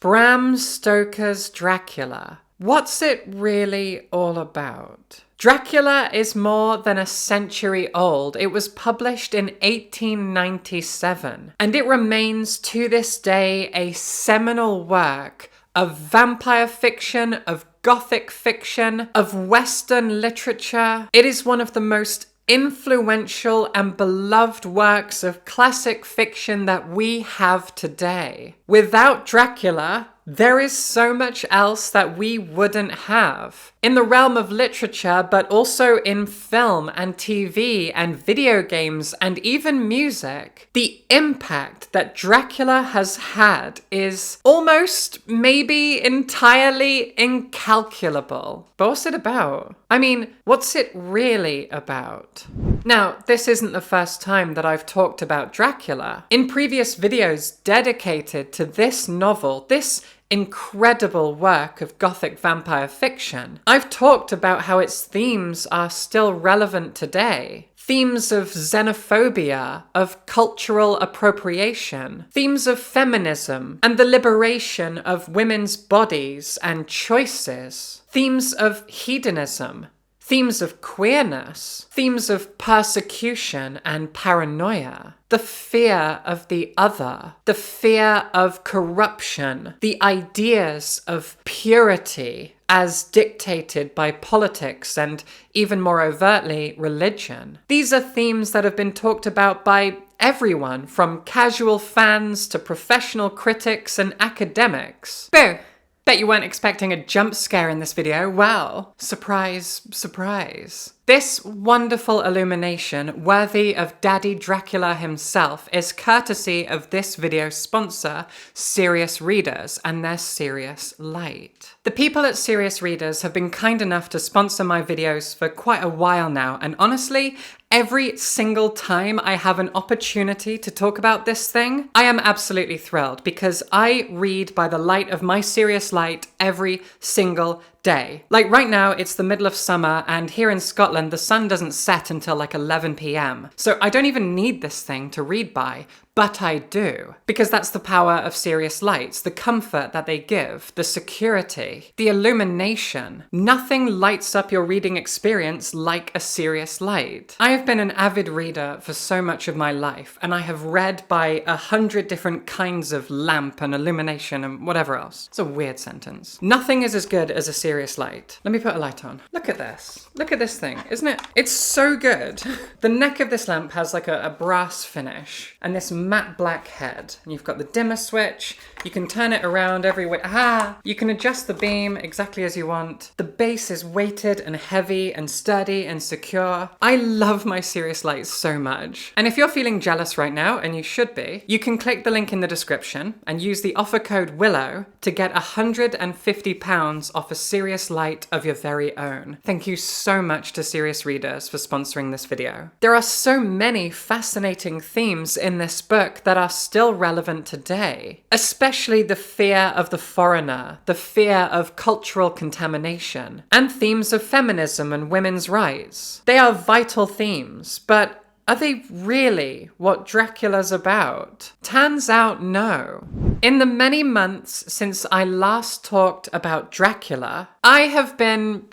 Bram Stoker's Dracula. What's it really all about? Dracula is more than a century old. It was published in 1897, and it remains to this day a seminal work of vampire fiction, of gothic fiction, of Western literature. It is one of the most influential and beloved works of classic fiction that we have today. Without Dracula, there is so much else that we wouldn't have. In the realm of literature, but also in film and TV and video games and even music, the impact that Dracula has had is almost, maybe entirely incalculable. But what's it about? I mean, what's it really about? Now, this isn't the first time that I've talked about Dracula. In previous videos dedicated to this novel, this incredible work of gothic vampire fiction, I've talked about how its themes are still relevant today. Themes of xenophobia, of cultural appropriation, themes of feminism and the liberation of women's bodies and choices, themes of hedonism, themes of queerness, themes of persecution and paranoia, the fear of the other, the fear of corruption, the ideas of purity as dictated by politics and, even more overtly, religion. These are themes that have been talked about by everyone, from casual fans to professional critics and academics. Boo! Bet you weren't expecting a jump scare in this video. Well, surprise, surprise. This wonderful illumination, worthy of Daddy Dracula himself, is courtesy of this video's sponsor, Serious Readers, and their Serious Light. The people at Serious Readers have been kind enough to sponsor my videos for quite a while now, and honestly, every single time I have an opportunity to talk about this thing, I am absolutely thrilled, because I read by the light of my Serious Light every single day. Like right now, it's the middle of summer, and here in Scotland, the sun doesn't set until like 11 p.m. So I don't even need this thing to read by, but I do. Because that's the power of Serious Lights, the comfort that they give, the security, the illumination. Nothing lights up your reading experience like a Serious Light. I have been an avid reader for so much of my life, and I have read by 100 different kinds of lamp and illumination and whatever else. It's a weird sentence. Nothing is as good as a Serious Light. Let me put a light on. Look at this. Look at this thing, isn't it? It's so good. The neck of this lamp has like a brass finish, and this matte black head, and you've got the dimmer switch. You can turn it around every way. You can adjust the beam exactly as you want. The base is weighted and heavy and sturdy and secure. I love my Serious Lights so much. And if you're feeling jealous right now, and you should be, you can click the link in the description and use the offer code WILLOW to get £150 off a Serious Light of your very own. Thank you so much to Serious Readers for sponsoring this video. There are so many fascinating themes in this book that are still relevant today, especially the fear of the foreigner, the fear of cultural contamination, and themes of feminism and women's rights. They are vital themes, but are they really what Dracula's about? Turns out no. In the many months since I last talked about Dracula, I have been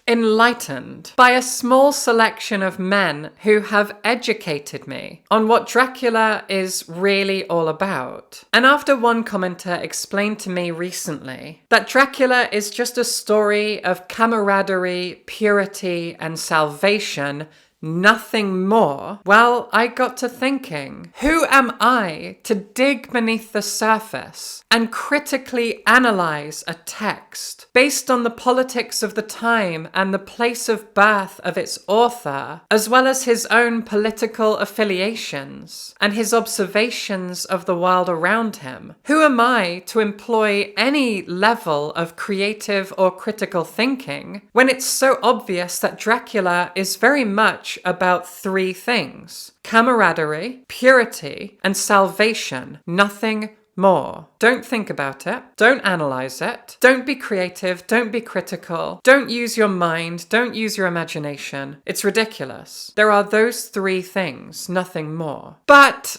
enlightened by a small selection of men who have educated me on what Dracula is really all about. And after one commenter explained to me recently that Dracula is just a story of camaraderie, purity, and salvation, nothing more, well, I got to thinking, who am I to dig beneath the surface and critically analyze a text based on the politics of the time and the place of birth of its author, as well as his own political affiliations and his observations of the world around him? Who am I to employ any level of creative or critical thinking when it's so obvious that Dracula is very much about three things: camaraderie, purity, and salvation, nothing more. Don't think about it. Don't analyze it. Don't be creative. Don't be critical. Don't use your mind. Don't use your imagination. It's ridiculous. There are those three things, nothing more. But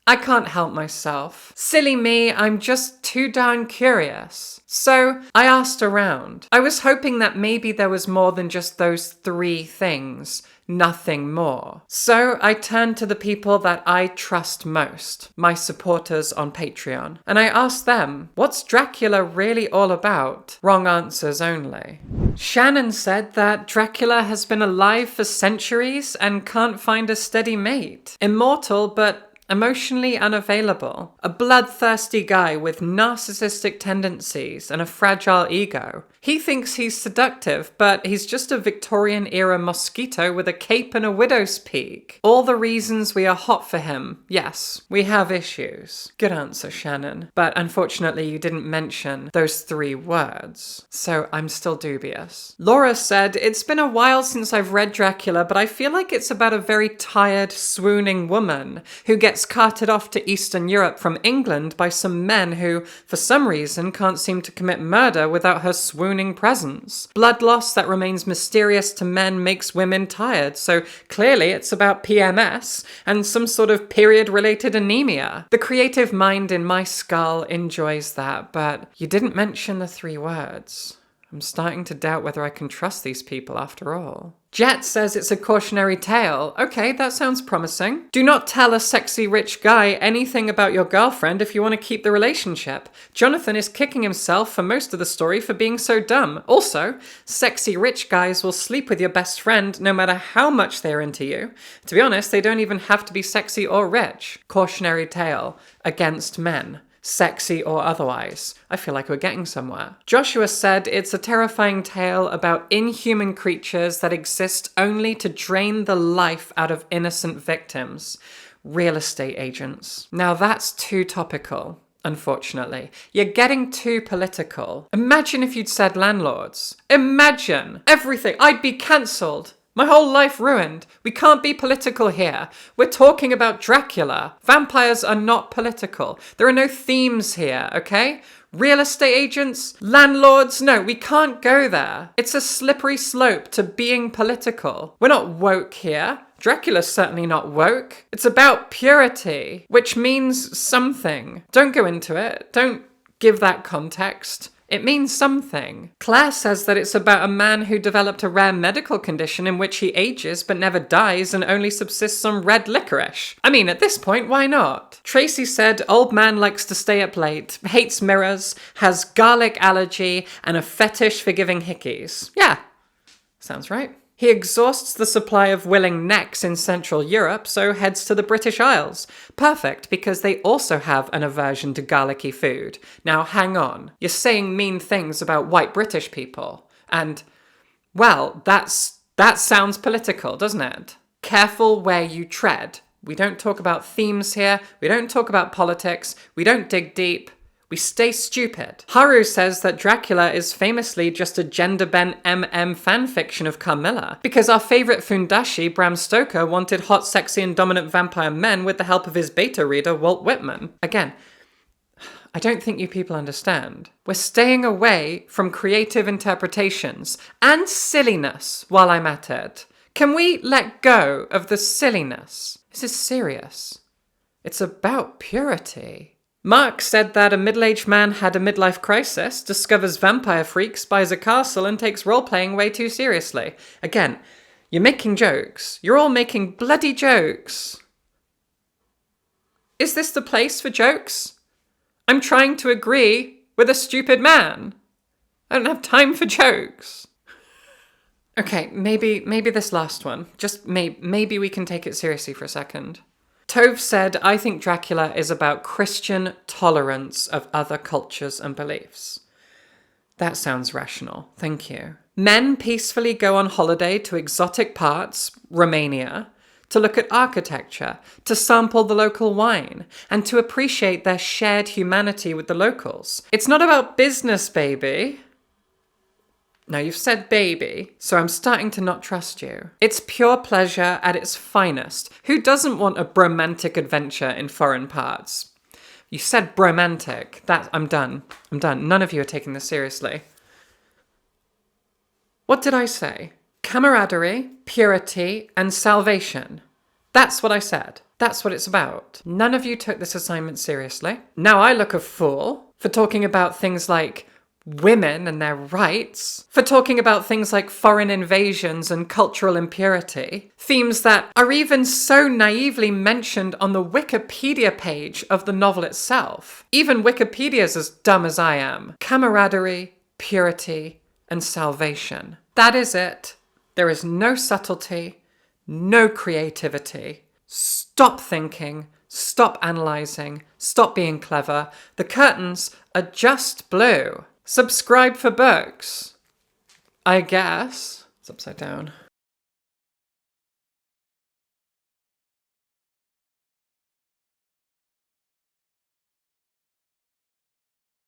I can't help myself. Silly me, I'm just too darn curious. So I asked around. I was hoping that maybe there was more than just those 3 things. Nothing more. So I turned to the people that I trust most, my supporters on Patreon, and I asked them, what's Dracula really all about? Wrong answers only. Shannon said that Dracula has been alive for centuries and can't find a steady mate. Immortal, but emotionally unavailable. A bloodthirsty guy with narcissistic tendencies and a fragile ego. He thinks he's seductive, but he's just a Victorian-era mosquito with a cape and a widow's peak. All the reasons we are hot for him. Yes, we have issues. Good answer, Shannon. But unfortunately, you didn't mention those 3 words. So I'm still dubious. Laura said, it's been a while since I've read Dracula, but I feel like it's about a very tired, swooning woman who gets carted off to Eastern Europe from England by some men who, for some reason, can't seem to commit murder without her swooning presence. Blood loss that remains mysterious to men makes women tired, so clearly it's about PMS and some sort of period-related anemia. The creative mind in my skull enjoys that, but you didn't mention the 3 words. I'm starting to doubt whether I can trust these people after all. Jet says it's a cautionary tale. Okay, that sounds promising. Do not tell a sexy rich guy anything about your girlfriend if you want to keep the relationship. Jonathan is kicking himself for most of the story for being so dumb. Also, sexy rich guys will sleep with your best friend no matter how much they're into you. To be honest, they don't even have to be sexy or rich. Cautionary tale against men. Sexy or otherwise. I feel like we're getting somewhere. Joshua said it's a terrifying tale about inhuman creatures that exist only to drain the life out of innocent victims. Real estate agents. Now that's too topical, unfortunately. You're getting too political. Imagine if you'd said landlords. Imagine! Everything. I'd be cancelled. My whole life ruined. We can't be political here. We're talking about Dracula. Vampires are not political. There are no themes here, okay? Real estate agents? Landlords? No, we can't go there. It's a slippery slope to being political. We're not woke here. Dracula's certainly not woke. It's about purity, which means something. Don't go into it. Don't give that context. It means something. Claire says that it's about a man who developed a rare medical condition in which he ages but never dies and only subsists on red licorice. I mean, at this point, why not? Tracy said old man likes to stay up late, hates mirrors, has garlic allergy, and a fetish for giving hickeys. Yeah, sounds right. He exhausts the supply of willing necks in Central Europe, so heads to the British Isles. Perfect, because they also have an aversion to garlicky food. Now hang on, you're saying mean things about white British people. And, well, that sounds political, doesn't it? Careful where you tread. We don't talk about themes here, we don't talk about politics, we don't dig deep. We stay stupid. Haru says that Dracula is famously just a gender-bent MM fanfiction of Carmilla, because our favourite Fundashi, Bram Stoker, wanted hot, sexy and dominant vampire men with the help of his beta reader, Walt Whitman. Again, I don't think you people understand. We're staying away from creative interpretations and silliness while I'm at it. Can we let go of the silliness? This is serious. It's about purity. Mark said that a middle-aged man had a midlife crisis, discovers vampire freaks, buys a castle, and takes role-playing way too seriously. Again, you're making jokes. You're all making bloody jokes. Is this the place for jokes? I'm trying to agree with a stupid man. I don't have time for jokes. Okay, maybe this last one. Just maybe we can take it seriously for a second. Tove said, I think Dracula is about Christian tolerance of other cultures and beliefs. That sounds rational. Thank you. Men peacefully go on holiday to exotic parts, Romania, to look at architecture, to sample the local wine, and to appreciate their shared humanity with the locals. It's not about business, baby. Now, you've said baby, so I'm starting to not trust you. It's pure pleasure at its finest. Who doesn't want a bromantic adventure in foreign parts? You said bromantic. I'm done. None of you are taking this seriously. What did I say? Camaraderie, purity, and salvation. That's what I said. That's what it's about. None of you took this assignment seriously. Now I look a fool for talking about things like women and their rights, for talking about things like foreign invasions and cultural impurity, themes that are even so naively mentioned on the Wikipedia page of the novel itself. Even Wikipedia's as dumb as I am. Camaraderie, purity, and salvation. That is it. There is no subtlety, no creativity. Stop thinking, stop analysing, stop being clever. The curtains are just blue. Subscribe for books. I guess. It's upside down.